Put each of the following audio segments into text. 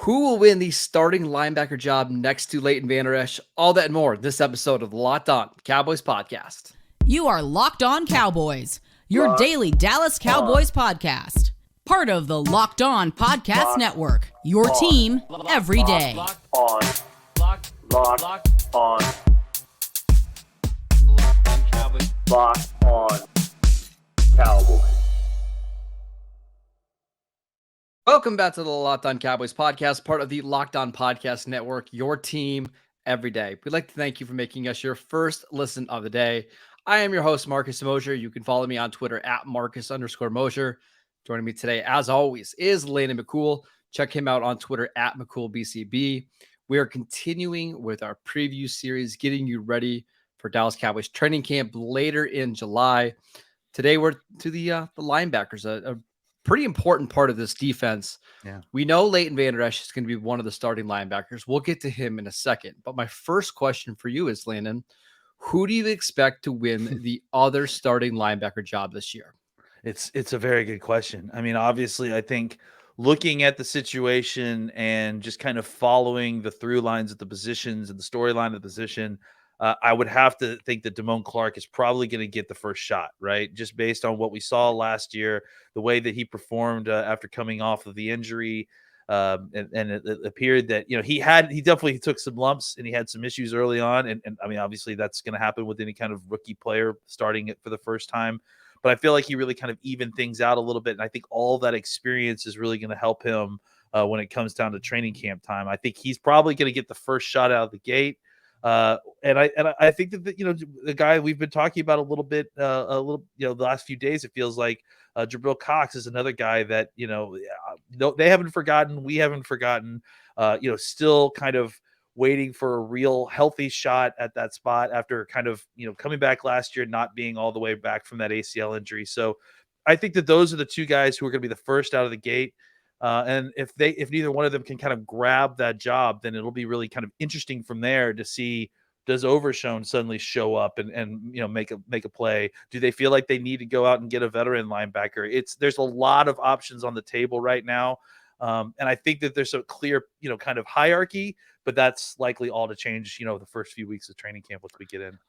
Who will win the starting linebacker job next to Leighton Vander Esch? All that and more this episode of the Locked On Cowboys Podcast. You are Locked On Cowboys, your daily Dallas Cowboys podcast. Part of the Locked On Podcast Network, your team every day. Locked On Cowboys. Locked On Cowboys. Welcome back to the Locked On Cowboys Podcast, part of the Locked On Podcast Network, your team every day. We'd like to thank you for making us your first listen of the day. I am your host, Marcus Mosher. You can follow me on Twitter at Marcus_Mosher. Joining me today, as always, is Landon McCool. Check him out on Twitter at McCoolBCB. We are continuing with our preview series, getting you ready for Dallas Cowboys training camp later in July. Today, we're to the linebackers, a pretty important part of this defense. Yeah. We know Leighton Vander Esch is going to be one of the starting linebackers. We'll get to him in a second. But my first question for you is, Landon, who do you expect to win the other starting linebacker job this year? It's a very good question. I mean, obviously, I think looking at the situation and just kind of following the through lines of the positions and the storyline of the position, I would have to think that Damone Clark is probably going to get the first shot, right? Just based on what we saw last year, the way that he performed after coming off of the injury. And it appeared that, he definitely took some lumps and he had some issues early on. And I mean, obviously that's going to happen with any kind of rookie player starting it for the first time. But I feel like he really kind of evened things out a little bit. And I think all that experience is really going to help him when it comes down to training camp time. I think he's probably going to get the first shot out of the gate. And I think that the guy we've been talking about a little bit, the last few days, it feels like Jabril Cox is another guy that they haven't forgotten, we haven't forgotten. Still kind of waiting for a real healthy shot at that spot after kind of coming back last year, not being all the way back from that ACL injury. So I think that those are the two guys who are going to be the first out of the gate. And if neither one of them can kind of grab that job, then it'll be really kind of interesting from there to see, does Overshown suddenly show up and make a play? Do they feel like they need to go out and get a veteran linebacker? There's a lot of options on the table right now. And I think that there's a clear, kind of hierarchy, but that's likely all to change, the first few weeks of training camp once we get in.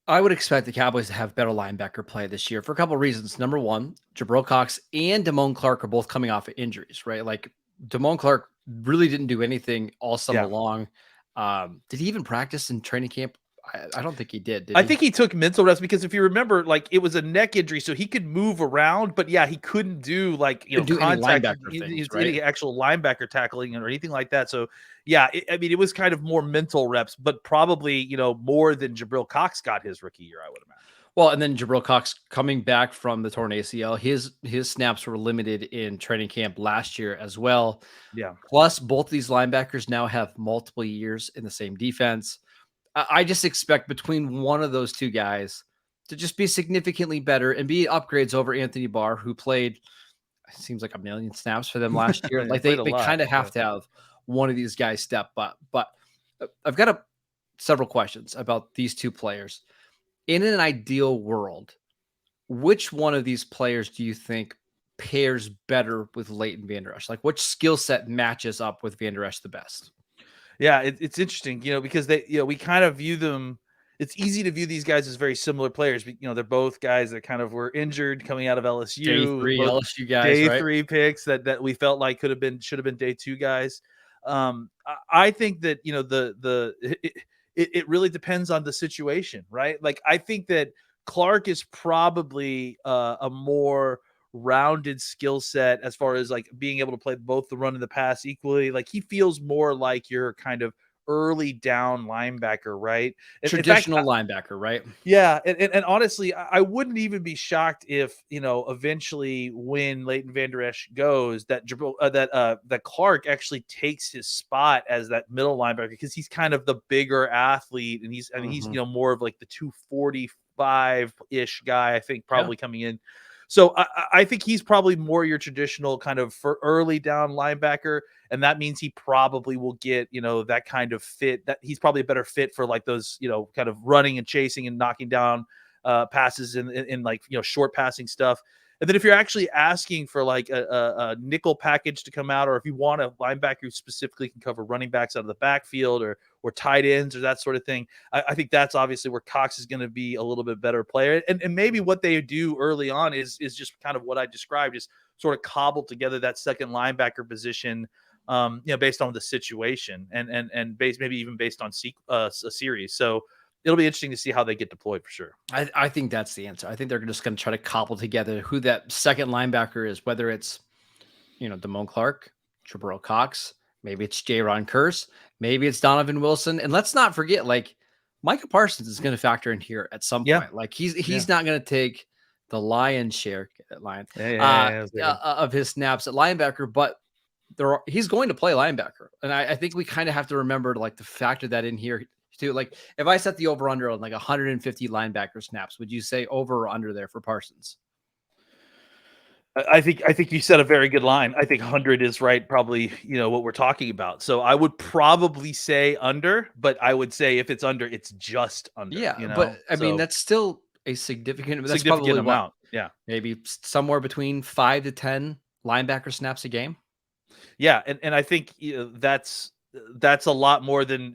I would expect the Cowboys to have better linebacker play this year for a couple of reasons. Number one, Jabril Cox and Damone Clark are both coming off of injuries, right? Like Damone Clark really didn't do anything all summer long. Did he even practice in training camp? I don't think he did. I think he took mental rest because if you remember, like it was a neck injury, so he could move around, but yeah, he couldn't do like contact, any actual linebacker tackling or anything like that. So yeah, it was kind of more mental reps, but probably more than Jabril Cox got his rookie year, I would imagine. Well, and then Jabril Cox coming back from the torn ACL, his snaps were limited in training camp last year as well. Yeah. Plus, both of these linebackers now have multiple years in the same defense. I just expect between one of those two guys to just be significantly better and be upgrades over Anthony Barr, who played, it seems like a million snaps for them last year. Like they kind of have to have one of these guys step up. But I've got several questions about these two players. In an ideal world, which one of these players do you think pairs better with Leighton Vander Esch? Like which skill set matches up with Vander Esch the best? Yeah, it's interesting, because they, we kind of view them. It's easy to view these guys as very similar players, but they're both guys that kind of were injured coming out of LSU. Day 3 LSU guys, day right? 3 picks that we felt like should have been day 2 guys. I think that it really depends on the situation, right? Like I think that Clark is probably a more rounded skill set as far as like being able to play both the run and the pass equally. Like he feels more like your kind of early down linebacker, right? Traditional linebacker, right? Yeah. And honestly, I wouldn't even be shocked if, eventually when Leighton Vander Esch goes, that Clark actually takes his spot as that middle linebacker because he's kind of the bigger athlete and he's more of like the 245-ish guy, I think, probably coming in. So I think he's probably more your traditional kind of for early down linebacker. And that means he probably will get, that kind of fit, that he's probably a better fit for like those, kind of running and chasing and knocking down passes in like, short passing stuff. And then if you're actually asking for like a nickel package to come out, or if you want a linebacker who specifically can cover running backs out of the backfield or tight ends or that sort of thing, I think that's obviously where Cox is going to be a little bit better player. And maybe what they do early on is just kind of what I described, is sort of cobble together that second linebacker position, based on the situation and maybe even based on a series. So it'll be interesting to see how they get deployed for sure. I think that's the answer. I think they're just going to try to cobble together who that second linebacker is, whether it's, Damone Clark, Jabril Cox, maybe it's Jaron Curse, maybe it's Donovan Wilson. And let's not forget, like, Micah Parsons is going to factor in here at some point. Like he's not going to take the lion's share of his snaps at linebacker, but he's going to play linebacker. And I think we kind of have to remember to factor that in here too. Like, if I set the over under on like 150 linebacker snaps, would you say over or under there for Parsons? I think you said a very good line. I think 100 is right, probably, what we're talking about. So I would probably say under, but I would say if it's under, it's just under. Yeah, but I mean, that's still a significant amount. Yeah, maybe somewhere between 5 to 10 linebacker snaps a game. Yeah, and I think that's a lot more than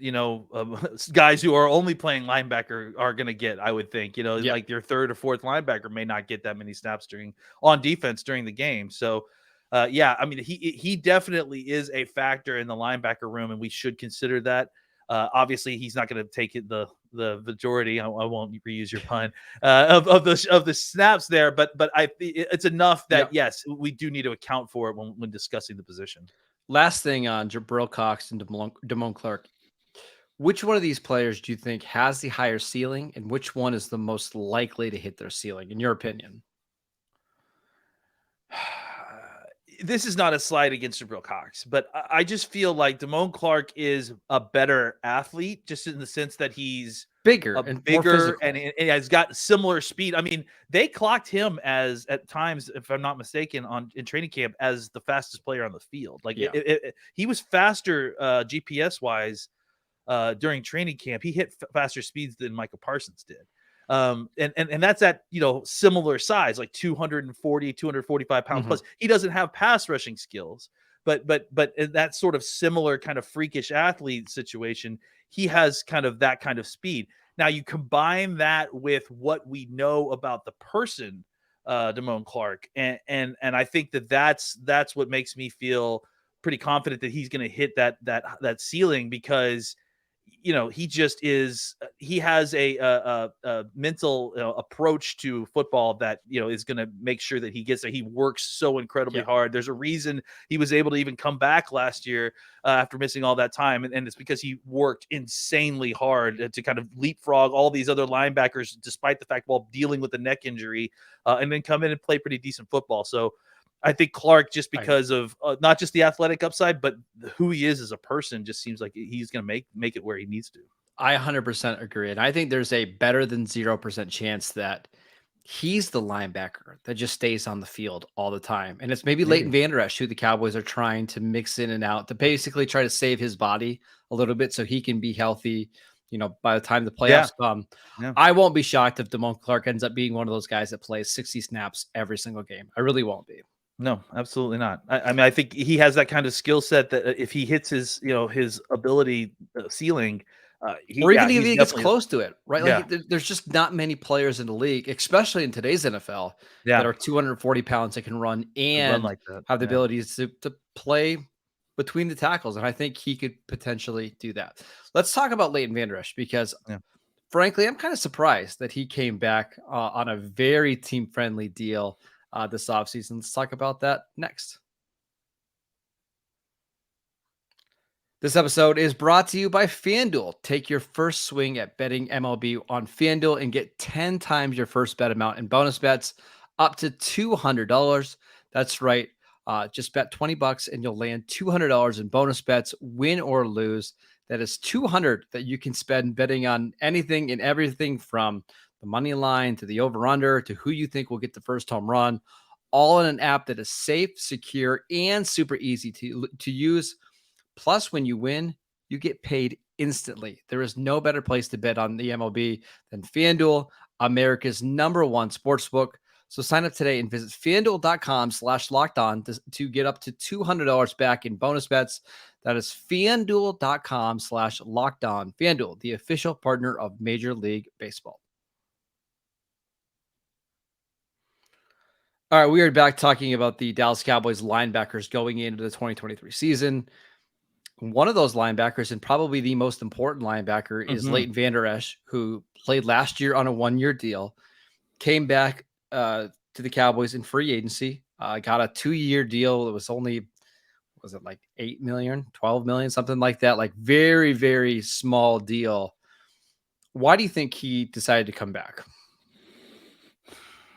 guys who are only playing linebacker are going to get. I would think like your third or fourth linebacker may not get that many snaps on defense during the game. So I mean, he definitely is a factor in the linebacker room, and we should consider that. Obviously, he's not going to take it the majority. I won't reuse your pun of the snaps there, but it's enough that yes, we do need to account for it when discussing the position. Last thing on Jabril Cox and Damone Clark. Which one of these players do you think has the higher ceiling, and which one is the most likely to hit their ceiling, in your opinion? This is not a slight against Jabril Cox, but I just feel like Damone Clark is a better athlete, just in the sense that he's bigger and he has got similar speed. I mean, they clocked him as, at times, if I'm not mistaken, in training camp as the fastest player on the field. Like he was faster GPS wise during training camp. He hit faster speeds than Micah Parsons did. And that's at, similar size, like 240, 245 pounds plus. He doesn't have pass rushing skills, but in that sort of similar kind of freakish athlete situation, he has kind of that kind of speed. Now you combine that with what we know about the person, Damone Clark, and I think that's what makes me feel pretty confident that he's going to hit that ceiling, because he just is. He has a mental approach to football that is going to make sure that he gets there. He works so incredibly hard. There's a reason he was able to even come back last year after missing all that time, and it's because he worked insanely hard to kind of leapfrog all these other linebackers, despite the fact while dealing with the neck injury, and then come in and play pretty decent football. So I think Clark, just because of not just the athletic upside, but who he is as a person, just seems like he's going to make it where he needs to. I 100% agree. And I think there's a better than 0% chance that he's the linebacker that just stays on the field all the time. And it's maybe Leighton Vander Esch, who the Cowboys are trying to mix in and out to basically try to save his body a little bit so he can be healthy, by the time the playoffs come. Yeah. I won't be shocked if Damone Clark ends up being one of those guys that plays 60 snaps every single game. I really won't be. No, absolutely not. I mean, I think he has that kind of skill set that if he hits his ability ceiling, even if he gets close to it, right? Like there's just not many players in the league, especially in today's NFL, that are 240 pounds that can run and like have the abilities to play between the tackles. And I think he could potentially do that. Let's talk about Leighton Vander Esch, because frankly, I'm kind of surprised that he came back on a very team-friendly deal this offseason. Let's talk about that next. This episode is brought to you by FanDuel. Take your first swing at betting MLB on FanDuel and get 10 times your first bet amount in bonus bets up to $200. That's right. Just bet $20 and you'll land $200 in bonus bets, win or lose. That is $200 that you can spend betting on anything and everything, from the money line to the over-under to who you think will get the first home run, all in an app that is safe, secure, and super easy to use. Plus, when you win, you get paid instantly. There is no better place to bet on the MLB than FanDuel, America's #1 sportsbook. So sign up today and visit FanDuel.com/lockedon to get up to $200 back in bonus bets. That is FanDuel.com/lockedon. FanDuel, the official partner of Major League Baseball. All right, we are back talking about the Dallas Cowboys linebackers going into the 2023 season. One of those linebackers, and probably the most important linebacker, is Leighton Vander Esch, who played last year on a one-year deal, came back to the Cowboys in free agency, got a 2-year deal. It was only, was it like 8 million, 12 million, something like that, like very, very small deal. Why do you think he decided to come back?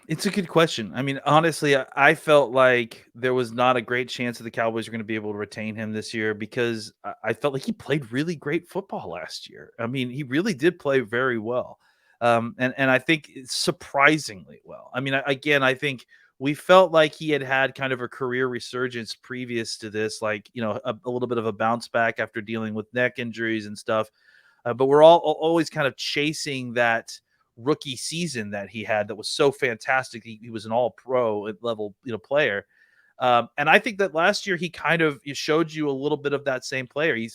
It's a good question. I mean, honestly, I felt like there was not a great chance that the Cowboys were going to be able to retain him this year because I felt like he played really great football last year. I mean, he really did play very well. And I think surprisingly well. I mean, I think we felt like he had kind of a career resurgence previous to this, like, a little bit of a bounce back after dealing with neck injuries and stuff. But we're always kind of chasing that rookie season that he had that was so fantastic. He was an all-pro level player. And I think that last year he kind of showed you a little bit of that same player. I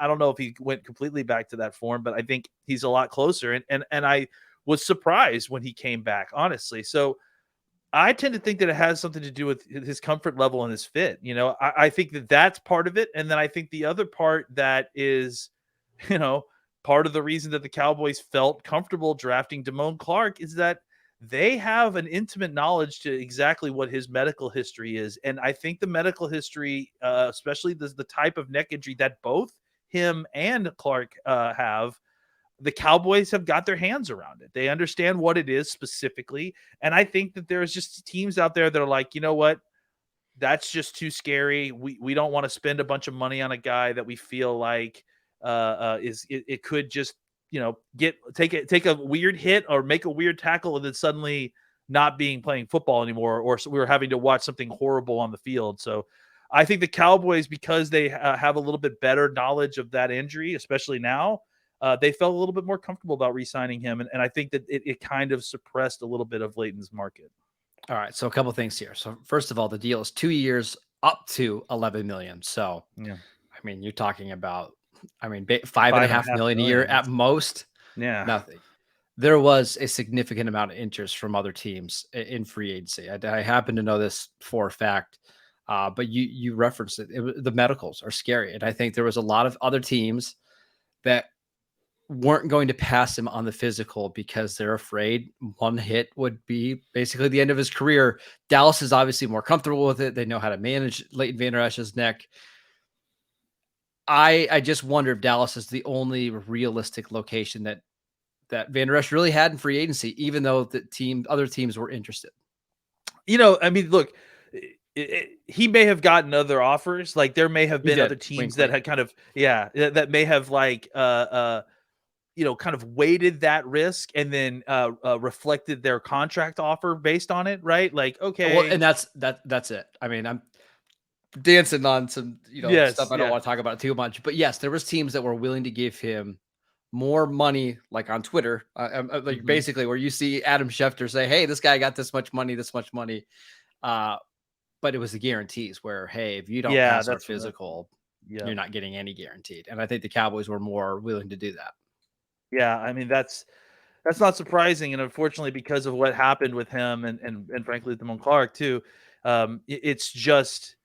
don't know if he went completely back to that form, but I think he's a lot closer. And I was surprised when he came back, honestly. So I tend to think that it has something to do with his comfort level and his fit. I think that that's part of it. And then I think the other part that is, part of the reason that the Cowboys felt comfortable drafting Damone Clark is that they have an intimate knowledge to exactly what his medical history is. And I think the medical history, especially the type of neck injury that both him and Clark have, the Cowboys have got their hands around it. They understand what it is specifically. And I think that there's just teams out there that are like, you know what? That's just too scary. We don't want to spend a bunch of money on a guy that we feel like it could just take a weird hit or make a weird tackle and then suddenly not playing football anymore, or we were having to watch something horrible on the field. So I think the Cowboys, because they have a little bit better knowledge of that injury, especially now, they felt a little bit more comfortable about re-signing him, and I think that it kind of suppressed a little bit of Leighton's market. All right, so a couple things here. So first of all, the deal is 2 years up to 11 million. So yeah, I mean, you're talking about, $5.5 million a year at most. Yeah, nothing. There was a significant amount of interest from other teams in free agency. I happen to know this for a fact, but you referenced it. The medicals are scary, and I think there was a lot of other teams that weren't going to pass him on the physical because they're afraid one hit would be basically the end of his career. Dallas is obviously more comfortable with it. They know how to manage Leighton Vander Esch's neck. I just wonder if Dallas is the only realistic location that Vander Esch really had in free agency, even though other teams were interested. Look, he may have gotten other offers. Like there may have been other teams that had kind of, that may have like, kind of weighted that risk and then reflected their contract offer based on it, right? Like, okay. Well, and that's it. I mean, I'm dancing on some, stuff I don't want to talk about too much. But yes, there was teams that were willing to give him more money, like on Twitter, basically where you see Adam Schefter say, hey, this guy got this much money. But it was the guarantees where, hey, if you don't pass our physical, you're not getting any guaranteed. And I think the Cowboys were more willing to do that. Yeah, I mean, that's not surprising. And unfortunately, because of what happened with him and frankly, Damone Clark too, it's just,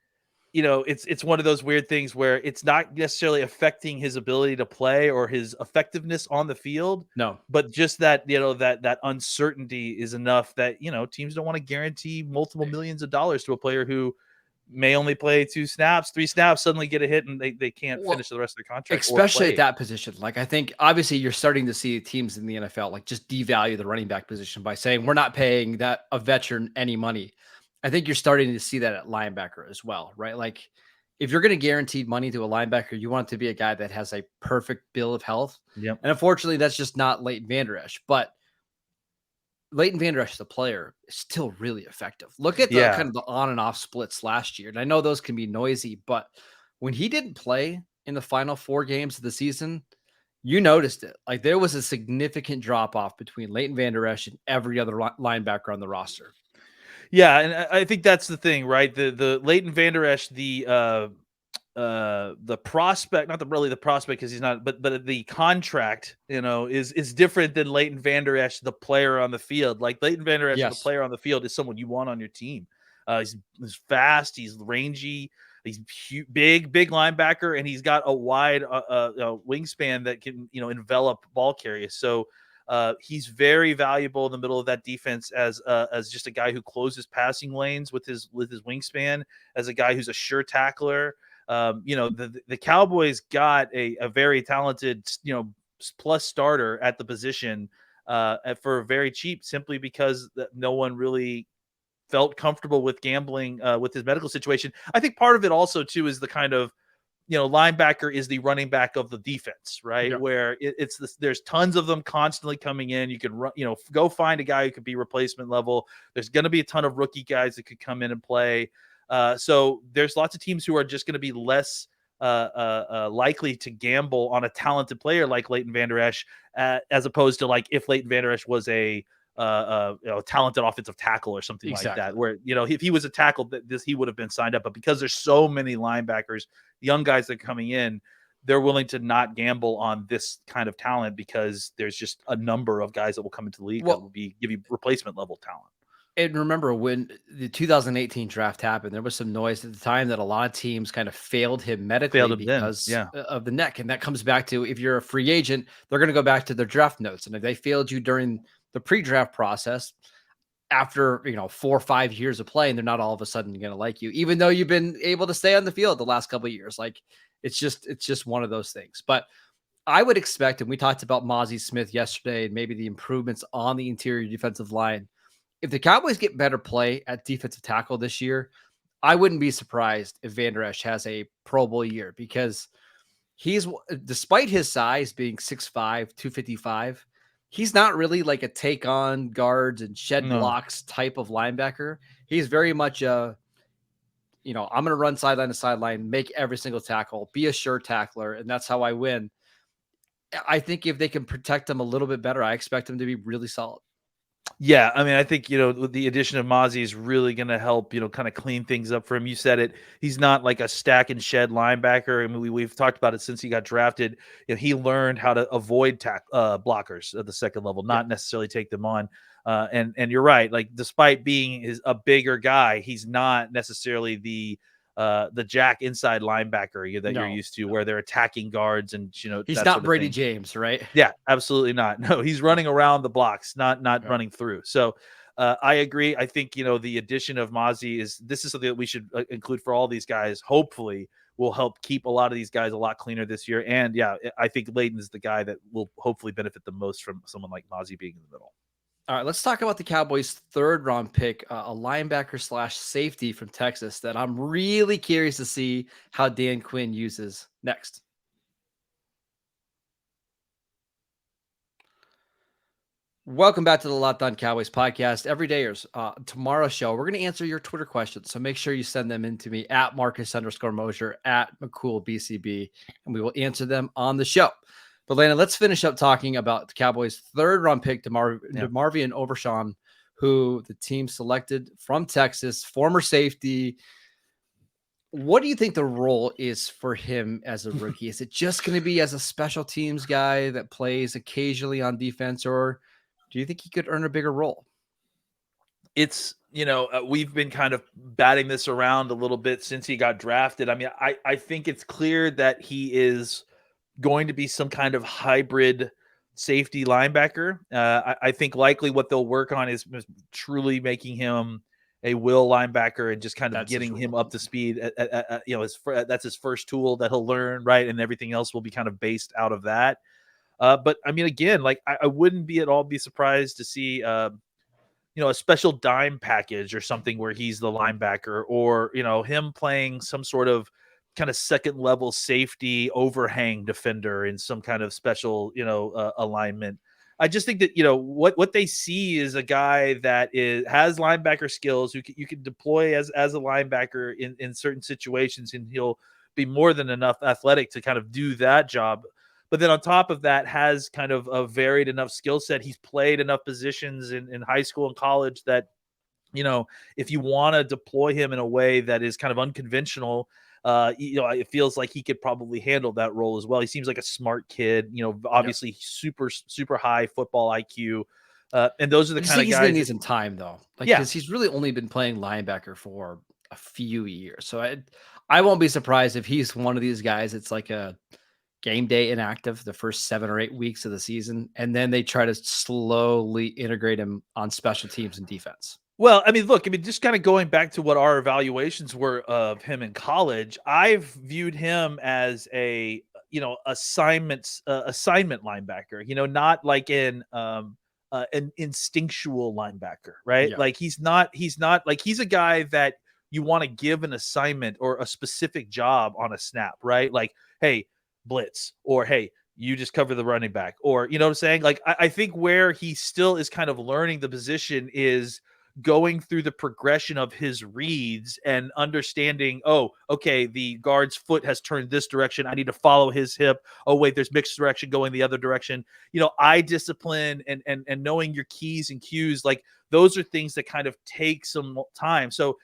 it's one of those weird things where it's not necessarily affecting his ability to play or his effectiveness on the field. No, but just that, that uncertainty is enough that, teams don't want to guarantee multiple millions of dollars to a player who may only play 2 snaps, 3 snaps, suddenly get a hit and they can't finish the rest of the contract. Especially at that position. Like, I think obviously you're starting to see teams in the NFL like just devalue the running back position by saying we're not paying a veteran any money. I think you're starting to see that at linebacker as well, right? Like if you're going to guarantee money to a linebacker, you want it to be a guy that has a perfect bill of health. Yep. And unfortunately, that's just not Leighton Vander Esch. But Leighton Vander Esch, the player, is still really effective. Look at the kind of the on and off splits last year. And I know those can be noisy, but when he didn't play in the final 4 games of the season, you noticed it. Like there was a significant drop off between Leighton Vander Esch and every other linebacker on the roster. Yeah, and I think that's the thing, right? The Leighton Vander Esch, the prospect, not the prospect because he's not, but the contract, is different than Leighton Vander Esch, the player on the field. Like Leighton Vander Esch, the Yes. player on the field, is someone you want on your team. He's fast, he's rangy, he's big linebacker, and he's got a wide wingspan that can envelop ball carriers. So he's very valuable in the middle of that defense as just a guy who closes passing lanes with his wingspan, as a guy who's a sure tackler. The Cowboys got a very talented, plus starter at the position for very cheap, simply because no one really felt comfortable with gambling with his medical situation. I think part of it also too is the kind of, linebacker is the running back of the defense, right? Yeah. Where there's tons of them constantly coming in. You can run, go find a guy who could be replacement level. There's going to be a ton of rookie guys that could come in and play. So there's lots of teams who are just going to be less likely to gamble on a talented player like Leighton Vander Esch, as opposed to like if Leighton Vander Esch was a talented offensive tackle or something like that, where, if he was a tackle, he would have been signed up. But because there's so many linebackers, young guys that are coming in, they're willing to not gamble on this kind of talent because there's just a number of guys that will come into the league that will give you replacement level talent. And remember when the 2018 draft happened, there was some noise at the time that a lot of teams kind of failed him medically because of the neck. And that comes back to, if you're a free agent, they're going to go back to their draft notes. And if they failed you during the pre-draft process, after 4 or 5 years of playing, they're not all of a sudden going to like you, even though you've been able to stay on the field the last couple of years. Like it's just one of those things. But I would expect, and we talked about Mozzie Smith yesterday and maybe the improvements on the interior defensive line. If the Cowboys get better play at defensive tackle this year, I wouldn't be surprised if Vander Esch has a Pro Bowl year, because he's, despite his size being 6'5", 255, he's not really like a take on guards and shed blocks type of linebacker. He's very much I'm going to run sideline to sideline, make every single tackle, be a sure tackler, and that's how I win. I think if they can protect him a little bit better, I expect him to be really solid. Yeah, I mean, I think, with the addition of Mozzie is really going to help, kind of clean things up for him. You said it. He's not like a stack and shed linebacker. I mean, we've talked about it since he got drafted. He learned how to avoid blockers at the second level, not necessarily take them on. And you're right. Like, despite being a bigger guy, he's not necessarily the jack inside linebacker that you're used to, where they're attacking guards and he's not Brady James, right? Yeah, absolutely not. No, he's running around the blocks, not running through. So I agree. I think the addition of Mozzie is something that we should include for all these guys. Hopefully, will help keep a lot of these guys a lot cleaner this year. And yeah, I think Leighton is the guy that will hopefully benefit the most from someone like Mozzie being in the middle. All right, let's talk about the Cowboys' third-round pick, a linebacker / safety from Texas that I'm really curious to see how Dan Quinn uses next. Welcome back to the Locked On Cowboys podcast. Every day, tomorrow's show, we're going to answer your Twitter questions. So make sure you send them in to me at Marcus_Mosher, at McCoolBCB, and we will answer them on the show. But Landon, let's finish up talking about the Cowboys' third-round pick, DeMarvion Overshown, who the team selected from Texas, former safety. What do you think the role is for him as a rookie? Is it just going to be as a special teams guy that plays occasionally on defense, or do you think he could earn a bigger role? It's, we've been kind of batting this around a little bit since he got drafted. I mean, I think it's clear that he is going to be some kind of hybrid safety linebacker. I think likely what they'll work on is truly making him a will linebacker and just kind of getting him up to speed. That's his first tool that he'll learn, right? And everything else will be kind of based out of that. But I mean, again, like I wouldn't be surprised to see, a special dime package or something where he's the linebacker, or, him playing some sort of kind of second level safety overhang defender in some kind of special, alignment. I just think that, what they see is a guy that has linebacker skills, who you can deploy as a linebacker in certain situations, and he'll be more than enough athletic to kind of do that job. But then on top of that, has kind of a varied enough skill set. He's played enough positions in high school and college that if you want to deploy him in a way that is kind of unconventional, it feels like he could probably handle that role as well. He seems like a smart kid, obviously super, super high football IQ. And those are the kind of he's guys going to need some time though. Yeah. Because he's really only been playing linebacker for a few years. So I won't be surprised if he's one of these guys. It's like a game day inactive the first 7 or 8 weeks of the season. And then they try to slowly integrate him on special teams and defense. Well, just kind of going back to what our evaluations were of him in college, I've viewed him as a, assignment linebacker, not like an instinctual linebacker, right? Yeah. Like he's not like he's a guy that you want to give an assignment or a specific job on a snap, right? Like, hey, blitz, or hey, you just cover the running back, or you know what I'm saying? Like I think where he still is kind of learning the position is going through the progression of his reads and understanding, oh, okay, the guard's foot has turned this direction. I need to follow his hip. Oh, wait, there's mixed direction going the other direction. Eye discipline and knowing your keys and cues, like those are things that kind of take some time. So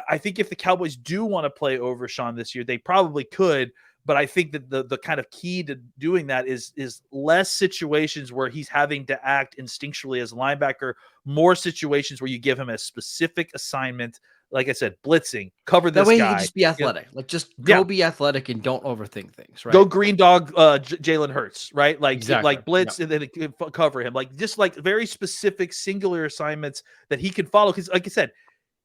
I think if the Cowboys do want to play Overshown this year, they probably could. But I think that the kind of key to doing that is less situations where he's having to act instinctually as a linebacker, more situations where you give him a specific assignment. Like I said, blitzing, cover this guy. That way guy. he can just be athletic. Like just go be athletic and don't overthink things, right? Go green dog Jalen Hurts, right? Like exactly. Like blitz and then it can cover him. Like just like very specific singular assignments that he can follow. Because like I said,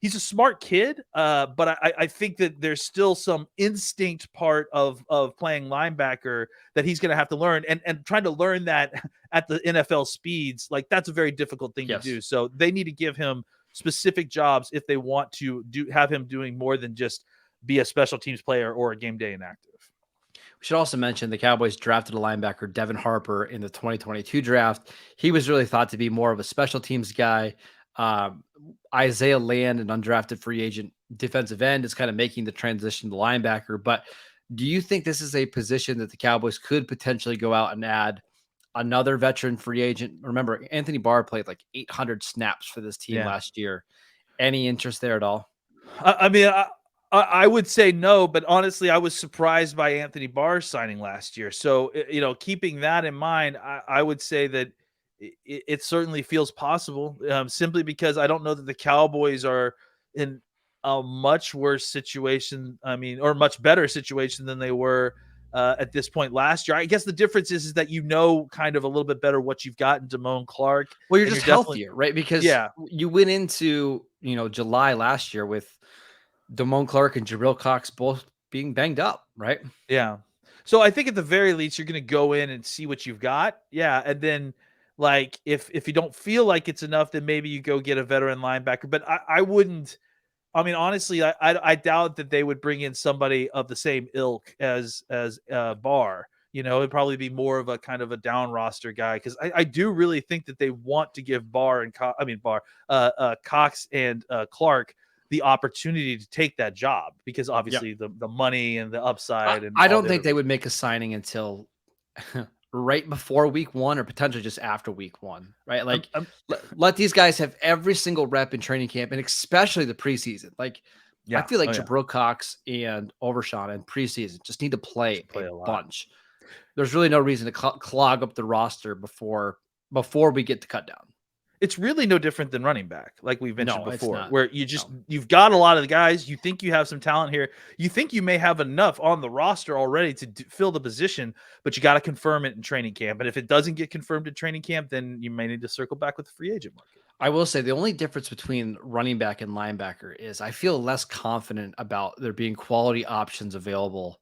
he's a smart kid, but I think that there's still some instinct part of playing linebacker that he's going to have to learn, and trying to learn that at the NFL speeds, like that's a very difficult thing to do. So they need to give him specific jobs if they want to have him doing more than just be a special teams player or a game day inactive. We should also mention the Cowboys drafted a linebacker, Devin Harper, in the 2022 draft. He was really thought to be more of a special teams guy. Isaiah Land, an undrafted free agent defensive end, is kind of making the transition to linebacker. But do you think this is a position that the Cowboys could potentially go out and add another veteran free agent? Remember, Anthony Barr played like 800 snaps for this team last year. Any interest there at all? I would say no, but honestly, I was surprised by Anthony Barr signing last year. So, keeping that in mind, I would say that it certainly feels possible, simply because I don't know that the Cowboys are in a much worse situation. Or much better situation than they were at this point last year. I guess the difference is that kind of a little bit better what you've got in Damone Clark. Well, you're just healthier, right? Because you went into July last year with Damone Clark and Jabril Cox both being banged up, right? Yeah. So I think at the very least you're going to go in and see what you've got. Yeah, and then. Like if you don't feel like it's enough, then maybe you go get a veteran linebacker. But I wouldn't. Honestly, I doubt that they would bring in somebody of the same ilk as Barr. It'd probably be more of a kind of a down roster guy, because I do really think that they want to give Cox and Clark the opportunity to take that job, because obviously the money and the upside. I don't think they would make a signing until right before week 1 or potentially just after week 1, right? Like let these guys have every single rep in training camp, and especially the preseason. Like I feel like Jabril Cox and Overshown in preseason just need to play a bunch. There's really no reason to clog up the roster before we get to cut down. It's really no different than running back, like we've mentioned before, where you've got a lot of the guys. You think you have some talent here. You think you may have enough on the roster already to fill the position, but you got to confirm it in training camp. And if it doesn't get confirmed in training camp, then you may need to circle back with the free agent market. I will say the only difference between running back and linebacker is I feel less confident about there being quality options available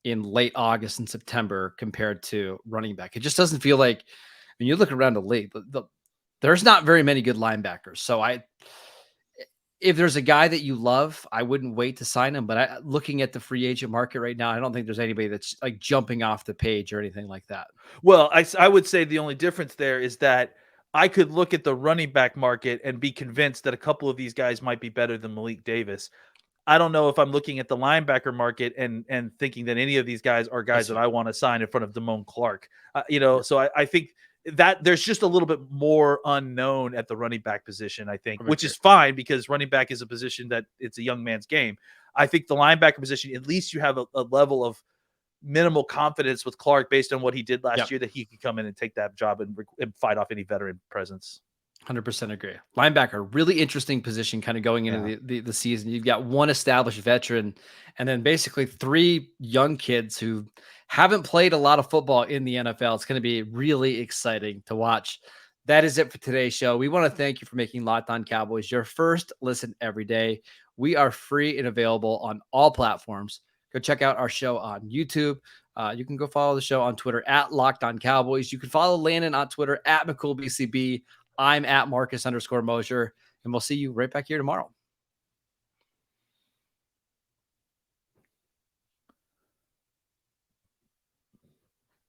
in late August and September compared to running back. It just doesn't feel like when you look around the league, there's not very many good linebackers. So if there's a guy that you love, I wouldn't wait to sign him. But looking at the free agent market right now, I don't think there's anybody that's like jumping off the page or anything like that. Well, I would say the only difference there is that I could look at the running back market and be convinced that a couple of these guys might be better than Malik Davis. I don't know if I'm looking at the linebacker market and thinking that any of these guys are guys that I want to sign in front of Damone Clark. So I think that there's just a little bit more unknown at the running back position, I think, which is Correct. fine because running back is a position that it's a young man's game. I think the linebacker position, at least you have a level of minimal confidence with Clark based on what he did last year, that he could come in and take that job and fight off any veteran presence. 100% agree. Linebacker, really interesting position kind of going into the season. You've got one established veteran and then basically 3 young kids who haven't played a lot of football in the NFL. It's going to be really exciting to watch. That is it for today's show. We want to thank you for making Locked On Cowboys your first listen every day. We are free and available on all platforms. Go check out our show on YouTube. You can go follow the show on Twitter at Locked On Cowboys. You can follow Landon on Twitter at McCoolBCB. I'm at Marcus _Mosher, and we'll see you right back here tomorrow.